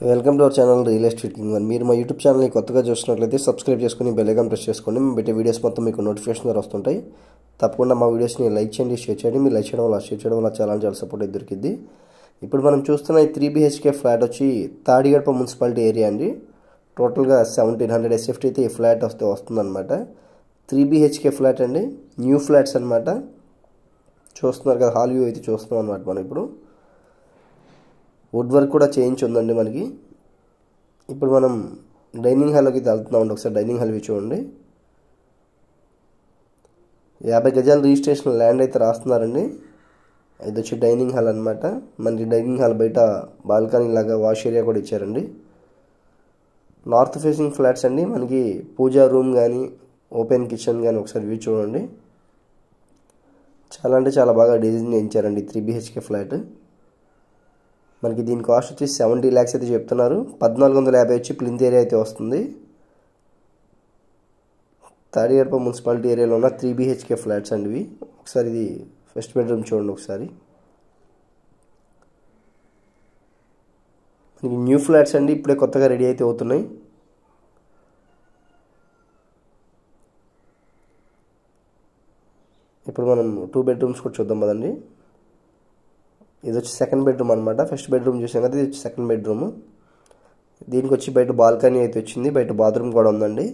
Welcome to our channel real estate king one. మీరు మా YouTube ఛానల్ని కొత్తగా చూసినట్లయితే సబ్స్క్రైబ్ చేసుకుని బెల్ ఐకాన్ ప్రెస్ చేసుకోండి. మేము పెట్టే వీడియోస్ మొత్తం మీకు నోటిఫికేషన్ ద్వారా వస్తుంటాయి. తప్పకుండా మా వీడియోస్ని లైక్ చేయండి, షేర్ చేయండి. మీరు లైక్ చేయడం వల్ల షేర్ చేయడం వల్ల చాలా సపోర్ట్ దొరికింది. ఇప్పుడు మనం చూస్తున్న ఈ 3 BHK ఫ్లాట్ వచ్చి తాడిగడప మున్సిపాలిటీ ఏరియా అండి. టోటల్గా 1700 SFT అయితే ఈ ఫ్లాట్ వస్తుందన్నమాట. 3 BHK ఫ్లాట్ అండి, న్యూ ఫ్లాట్స్ అనమాట. చూస్తున్నారు కదా, హాల్ వ్యూ అయితే చూస్తున్నాం అనమాట. మనం ఇప్పుడు వుడ్ వర్క్ కూడా చేయించి ఉందండి మనకి. ఇప్పుడు మనం డైనింగ్ హాల్లోకి వెళ్తున్నామండి. ఒకసారి డైనింగ్ హాల్ వ్యూ చూడండి. 50 గజాల రిజిస్ట్రేషన్ ల్యాండ్ అయితే రాస్తున్నారండి. ఇది వచ్చి డైనింగ్ హాల్ అనమాట. మనకి డైనింగ్ హాల్ బయట బాల్కనీ లాగా వాష్ ఏరియా కూడా ఇచ్చారండి. నార్త్ ఫేసింగ్ ఫ్లాట్స్ అండి. మనకి పూజా రూమ్ కానీ ఓపెన్ కిచెన్ కానీ ఒకసారి వ్యూ చూడండి. చాలా బాగా డిజైన్ చేయించారండి 3 BHK ఫ్లాట్. మనకి దీని కాస్ట్ వచ్చి 70 lakhs అయితే చెప్తున్నారు. 1450 వచ్చి ప్లింత్ ఏరియా అయితే వస్తుంది. తాడిగడప మున్సిపాలిటీ ఏరియాలో ఉన్న 3 BHK ఫ్లాట్స్ అండి ఇవి. ఒకసారి ఇది ఫస్ట్ బెడ్రూమ్ చూడండి ఒకసారి. మనకి న్యూ ఫ్లాట్స్ అండి, ఇప్పుడే కొత్తగా రెడీ అయితే అవుతున్నాయి. ఇప్పుడు మనం 2 bedrooms కూడా చూద్దాం కదండి. ఇది వచ్చి సెకండ్ బెడ్రూమ్ అనమాట. ఫస్ట్ బెడ్రూమ్ చూసాం కదా, ఇది వచ్చి సెకండ్ బెడ్రూమ్. దీనికి వచ్చి బయట బాల్కనీ అయితే వచ్చింది, బయట బాత్రూమ్ కూడా ఉందండి.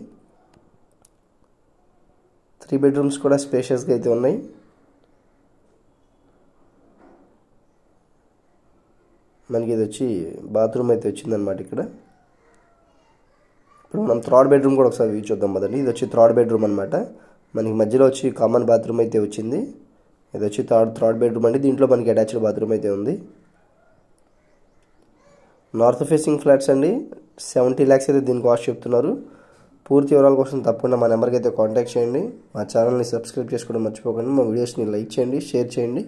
3 bedrooms కూడా స్పేషియస్గా అయితే ఉన్నాయి. మనకి ఇది వచ్చి బాత్రూమ్ అయితే వచ్చిందనమాట ఇక్కడ. ఇప్పుడు మనం థర్డ్ బెడ్రూమ్ కూడా ఒకసారి వ్యూ చూద్దాం కదండి. ఇది వచ్చి థర్డ్ బెడ్రూమ్ అనమాట. మనకి మధ్యలో వచ్చి కామన్ బాత్రూమ్ అయితే వచ్చింది. ఇది వచ్చి థర్డ్ బెడ్రూమ్ అండి. దీంట్లో మనకి అటాచ్డ్ బాత్రూమ్ అయితే ఉంది. నార్త్ ఫేసింగ్ ఫ్లాట్స్ అండి. 70 lakhs అయితే దీని కాస్ట్ చెప్తున్నారు. పూర్తి వివరాల కోసం తప్పకుండా మా నెంబర్కి అయితే కాంటాక్ట్ చేయండి. మా ఛానల్ని సబ్స్క్రైబ్ చేసుకోవడం మర్చిపోకండి. మా వీడియోస్ని లైక్ చేయండి, షేర్ చేయండి.